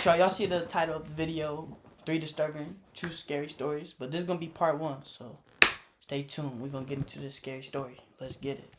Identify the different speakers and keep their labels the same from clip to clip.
Speaker 1: Alright, y'all see the title of the video, 3 disturbing, 2 scary stories. But this is going to be part 1, so stay tuned. We're going to get into this scary story. Let's get it.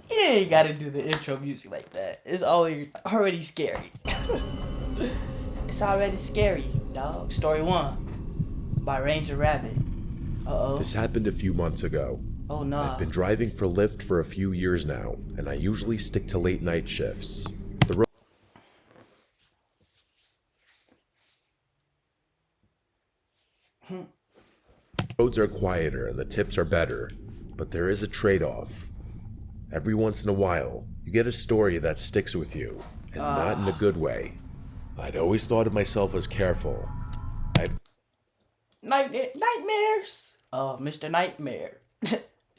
Speaker 1: Yeah, you got to do the intro music like that. It's already scary. It's already scary, dog. Story 1 by Ranger Rabbit. Uh-oh.
Speaker 2: This happened a few months ago.
Speaker 1: Oh, nah.
Speaker 2: I've been driving for Lyft for a few years now, and I usually stick to late night shifts. The roads are quieter and the tips are better, but there is a trade-off. Every once in a while, you get a story that sticks with you, and not in a good way. I'd always thought of myself as careful.
Speaker 1: Nightmares? Mr. Nightmare.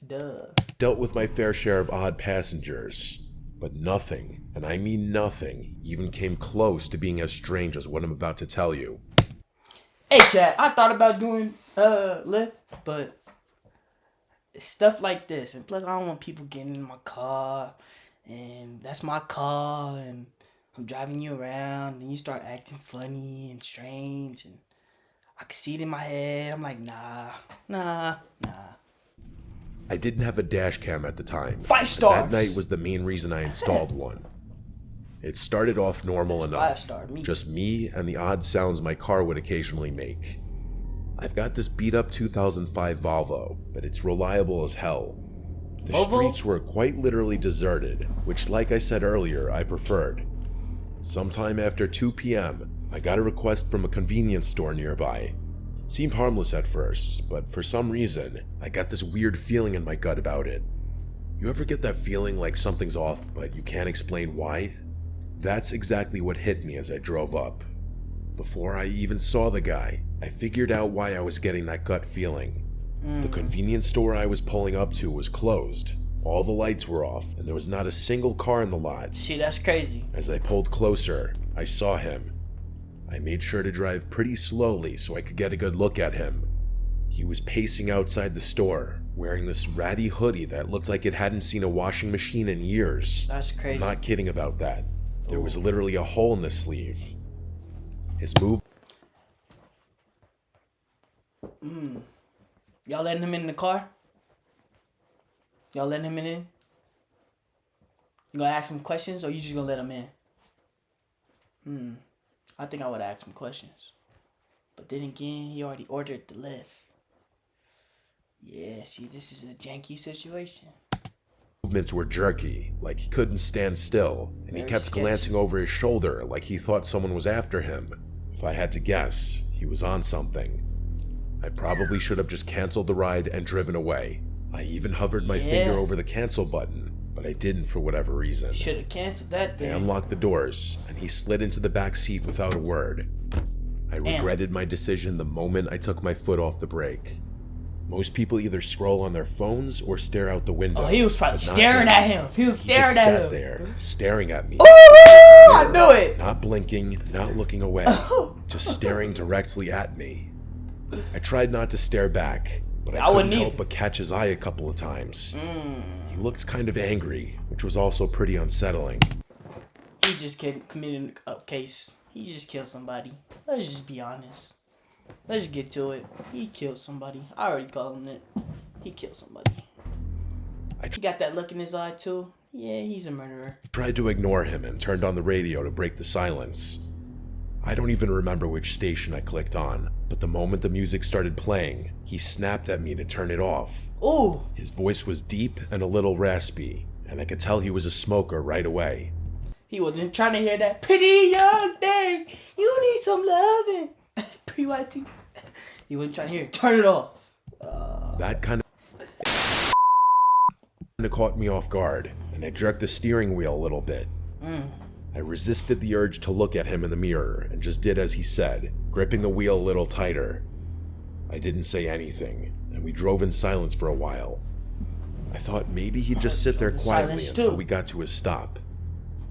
Speaker 1: Duh.
Speaker 2: Dealt with my fair share of odd passengers, but nothing, and I mean nothing, even came close to being as strange as what I'm about to tell you.
Speaker 1: Hey, chat, I thought about doing Lyft, but stuff like this, and plus I don't want people getting in my car, and that's my car, and I'm driving you around, and you start acting funny and strange, and I can see it in my head. I'm like, nah.
Speaker 2: I didn't have a dash cam at the time.
Speaker 1: 5 stars.
Speaker 2: That night was the main reason I installed one. It started off normal enough.
Speaker 1: 5-star,
Speaker 2: Just me and the odd sounds my car would occasionally make. I've got this beat up 2005 Volvo, but it's reliable as hell. The streets were quite literally deserted, which, like I said earlier, I preferred. Sometime after 2 p.m., I got a request from a convenience store nearby. Seemed harmless at first, but for some reason, I got this weird feeling in my gut about it. You ever get that feeling like something's off, but you can't explain why? That's exactly what hit me as I drove up. Before I even saw the guy, I figured out why I was getting that gut feeling. The convenience store I was pulling up to was closed. All the lights were off, and there was not a single car in the lot.
Speaker 1: See, that's crazy.
Speaker 2: As I pulled closer, I saw him. I made sure to drive pretty slowly so I could get a good look at him. He was pacing outside the store, wearing this ratty hoodie that looked like it hadn't seen a washing machine in years.
Speaker 1: That's crazy.
Speaker 2: I'm not kidding about that. There was literally a hole in the sleeve. His move...
Speaker 1: Y'all letting him in the car? Y'all letting him in? You gonna ask him questions, or you just gonna let him in? I think I would ask him questions. But then again, he already ordered the lift. Yeah, see, this is a janky situation.
Speaker 2: Movements were jerky, like he couldn't stand still, and he kept glancing over his shoulder like he thought someone was after him. If I had to guess, he was on something. I probably should have just canceled the ride and driven away. I even hovered my finger over the cancel button, but I didn't for whatever reason.
Speaker 1: Should have canceled that thing.
Speaker 2: I unlocked the doors, and he slid into the back seat without a word. I regretted my decision the moment I took my foot off the brake. Most people either scroll on their phones or stare out the window.
Speaker 1: Oh, he was probably staring at him. He was staring at him.
Speaker 2: He just sat there, staring at me.
Speaker 1: Oh, I knew it.
Speaker 2: Not blinking, not looking away, just staring directly at me. I tried not to stare back, but I couldn't help but catch his eye a couple of times. He looked kind of angry, which was also pretty unsettling.
Speaker 1: He just committed a case. He just killed somebody. Let's just be honest. Let's just get to it. He killed somebody. I already called him it. He killed somebody. He got that look in his eye too. Yeah, he's a murderer.
Speaker 2: I tried to ignore him and turned on the radio to break the silence. I don't even remember which station I clicked on, but the moment the music started playing, he snapped at me to turn it off.
Speaker 1: Ooh.
Speaker 2: His voice was deep and a little raspy, and I could tell he was a smoker right away.
Speaker 1: He wasn't trying to hear that pretty young thing. You need some loving. Pretty white too. He wasn't trying to hear it. Turn it off.
Speaker 2: That kind of caught me off guard, and I jerked the steering wheel a little bit. I resisted the urge to look at him in the mirror and just did as he said, gripping the wheel a little tighter. I didn't say anything, and we drove in silence for a while. I thought maybe he'd just sit there quietly until we got to his stop.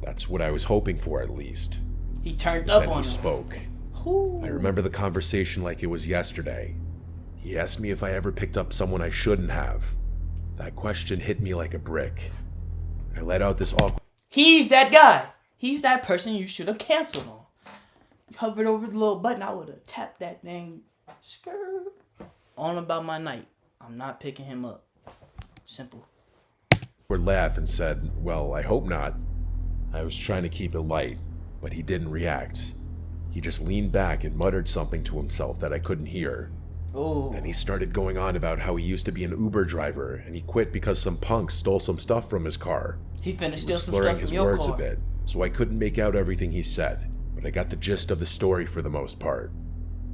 Speaker 2: That's what I was hoping for, at least.
Speaker 1: He turned up on him.
Speaker 2: Then he spoke. I remember the conversation like it was yesterday. He asked me if I ever picked up someone I shouldn't have. That question hit me like a brick. I let out this awkward...
Speaker 1: He's that guy. He's that person you should have canceled on. You hovered over the little button, I would have tapped that thing. Skirt. On about my night. I'm not picking him up. Simple.
Speaker 2: Would laugh and said, "Well, I hope not." I was trying to keep it light, but he didn't react. He just leaned back and muttered something to himself that I couldn't hear.
Speaker 1: Oh.
Speaker 2: And he started going on about how he used to be an Uber driver and he quit because some punks stole some stuff from his car.
Speaker 1: He finna steal some
Speaker 2: slurring
Speaker 1: stuff
Speaker 2: his
Speaker 1: from your
Speaker 2: words
Speaker 1: car.
Speaker 2: a bit, so I couldn't make out everything he said, but I got the gist of the story for the most part.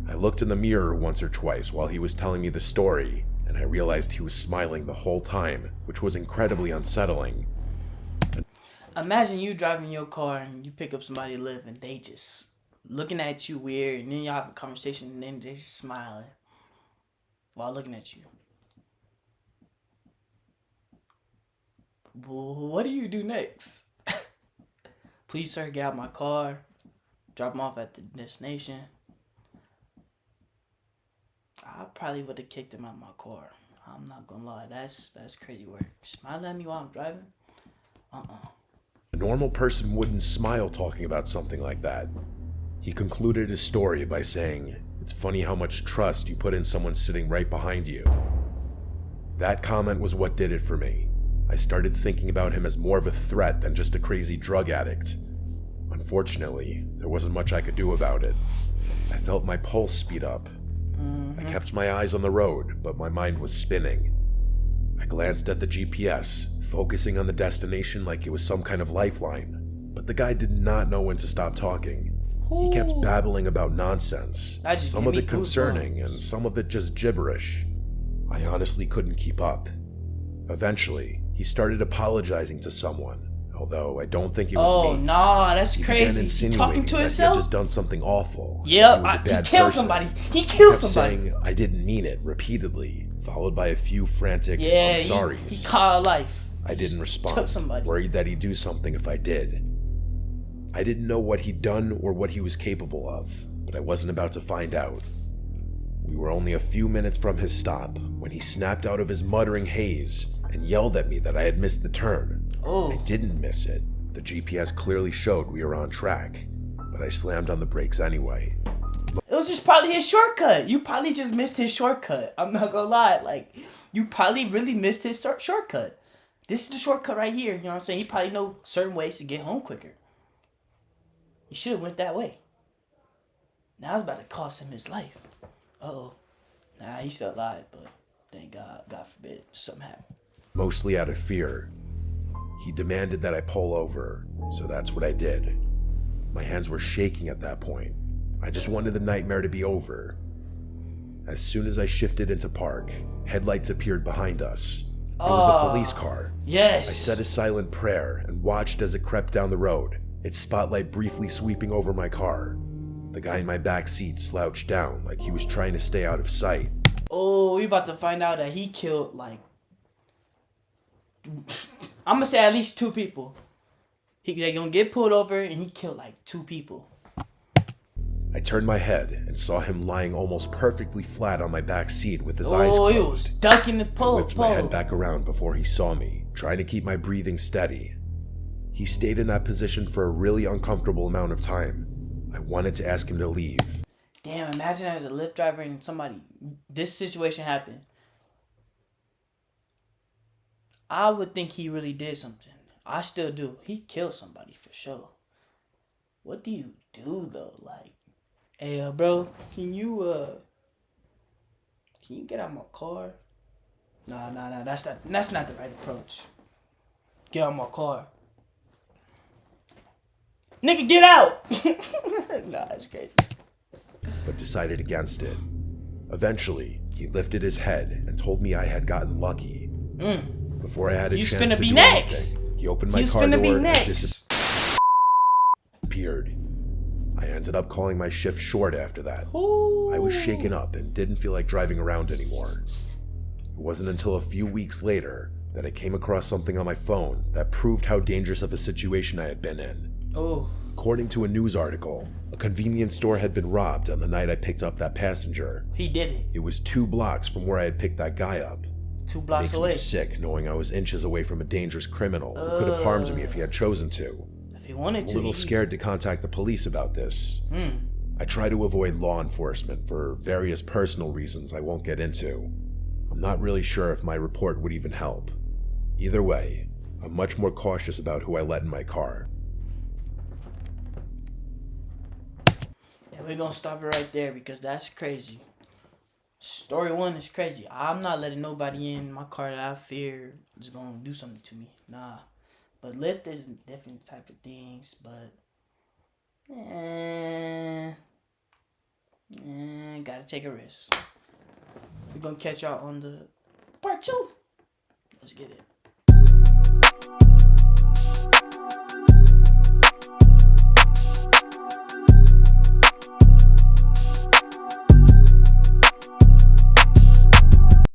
Speaker 2: I looked in the mirror once or twice while he was telling me the story, and I realized he was smiling the whole time, which was incredibly unsettling.
Speaker 1: Imagine you driving your car and you pick up somebody to live and they just looking at you weird, and then y'all have a conversation and then they just smiling while looking at you. What do you do next? Please, sir, get out my car. Drop him off at the destination. I probably would have kicked him out of my car. I'm not gonna lie, that's crazy work. Smile at me while I'm driving?
Speaker 2: A normal person wouldn't smile talking about something like that. He concluded his story by saying, "It's funny how much trust you put in someone sitting right behind you." That comment was what did it for me. I started thinking about him as more of a threat than just a crazy drug addict. Unfortunately, there wasn't much I could do about it. I felt my pulse speed up. I kept my eyes on the road, but my mind was spinning. I glanced at the GPS, focusing on the destination like it was some kind of lifeline, but the guy did not know when to stop talking. He kept babbling about nonsense, some of it concerning and some of it just gibberish. I honestly couldn't keep up. Eventually, he started apologizing to someone, although I don't think it was me.
Speaker 1: Oh, nah, that's
Speaker 2: He
Speaker 1: crazy.
Speaker 2: began
Speaker 1: He talking to
Speaker 2: insinuating that he had
Speaker 1: himself?
Speaker 2: just done something awful.
Speaker 1: Yep,
Speaker 2: He was a
Speaker 1: he
Speaker 2: bad
Speaker 1: killed
Speaker 2: person.
Speaker 1: somebody. He
Speaker 2: He
Speaker 1: killed
Speaker 2: kept
Speaker 1: somebody.
Speaker 2: saying I didn't mean it repeatedly, followed by a few frantic
Speaker 1: Yeah,
Speaker 2: "I'm sorry."
Speaker 1: he caught a life.
Speaker 2: I didn't
Speaker 1: Took
Speaker 2: respond,
Speaker 1: somebody.
Speaker 2: worried that he'd do something if I did. I didn't know what he'd done or what he was capable of, but I wasn't about to find out. We were only a few minutes from his stop when he snapped out of his muttering haze and yelled at me that I had missed the turn.
Speaker 1: Oh.
Speaker 2: I didn't miss it. The GPS clearly showed we were on track, but I slammed on the brakes anyway.
Speaker 1: It was just probably his shortcut. You probably just missed his shortcut. I'm not gonna lie. Like, you probably really missed his shortcut. This is the shortcut right here. You know what I'm saying? He probably know certain ways to get home quicker. He should have went that way. Now it's about to cost him his life. Uh-oh. Nah, he's still alive, but thank God. God forbid something happened.
Speaker 2: Mostly out of fear. He demanded that I pull over, so that's what I did. My hands were shaking at that point. I just wanted the nightmare to be over. As soon as I shifted into park, headlights appeared behind us. It was a police car.
Speaker 1: Yes.
Speaker 2: I said a silent prayer and watched as it crept down the road, its spotlight briefly sweeping over my car. The guy in my back seat slouched down like he was trying to stay out of sight.
Speaker 1: Oh, we about to find out that he killed, like, I'm gonna say at least 2 people. They gonna get pulled over and he killed like 2 people.
Speaker 2: I turned my head and saw him lying almost perfectly flat on my back seat with his eyes
Speaker 1: Oh,
Speaker 2: closed.
Speaker 1: he was ducking the
Speaker 2: I
Speaker 1: pole.
Speaker 2: whipped my head back around before he saw me, trying to keep my breathing steady. He stayed in that position for a really uncomfortable amount of time. I wanted to ask him to leave.
Speaker 1: Damn, imagine as a Lyft driver and this situation happened. I would think he really did something. I still do. He killed somebody for sure. What do you do though? Like, hey, bro, can you get out of my car? Nah, that's not the right approach. Get out of my car. Nigga, get out! Nah, that's crazy.
Speaker 2: But decided against it. Eventually, he lifted his head and told me I had gotten lucky. Before I had a
Speaker 1: You
Speaker 2: chance
Speaker 1: finna
Speaker 2: to
Speaker 1: be
Speaker 2: do
Speaker 1: next.
Speaker 2: anything, he opened my
Speaker 1: You
Speaker 2: car
Speaker 1: finna
Speaker 2: door
Speaker 1: be
Speaker 2: and
Speaker 1: next.
Speaker 2: disappeared. I ended up calling my shift short after that.
Speaker 1: Ooh.
Speaker 2: I was shaken up and didn't feel like driving around anymore. It wasn't until a few weeks later that I came across something on my phone that proved how dangerous of a situation I had been in.
Speaker 1: Oh.
Speaker 2: According to a news article, a convenience store had been robbed on the night I picked up that passenger.
Speaker 1: He did it.
Speaker 2: It was 2 blocks from where I had picked that guy up.
Speaker 1: 2
Speaker 2: It
Speaker 1: blocks
Speaker 2: makes
Speaker 1: away.
Speaker 2: me sick knowing I was inches away from a dangerous criminal who could have harmed me if he had chosen to.
Speaker 1: If he wanted
Speaker 2: I'm
Speaker 1: to.
Speaker 2: a little scared to contact the police about this. I try to avoid law enforcement for various personal reasons I won't get into. I'm not really sure if my report would even help. Either way, I'm much more cautious about who I let in my car.
Speaker 1: Yeah, we're gonna stop it right there because that's crazy. Story 1 is crazy. I'm not letting nobody in my car that I fear is gonna do something to me. Nah. But Lyft is different type of things, but gotta take a risk. We're gonna catch y'all on the part 2. Let's get it.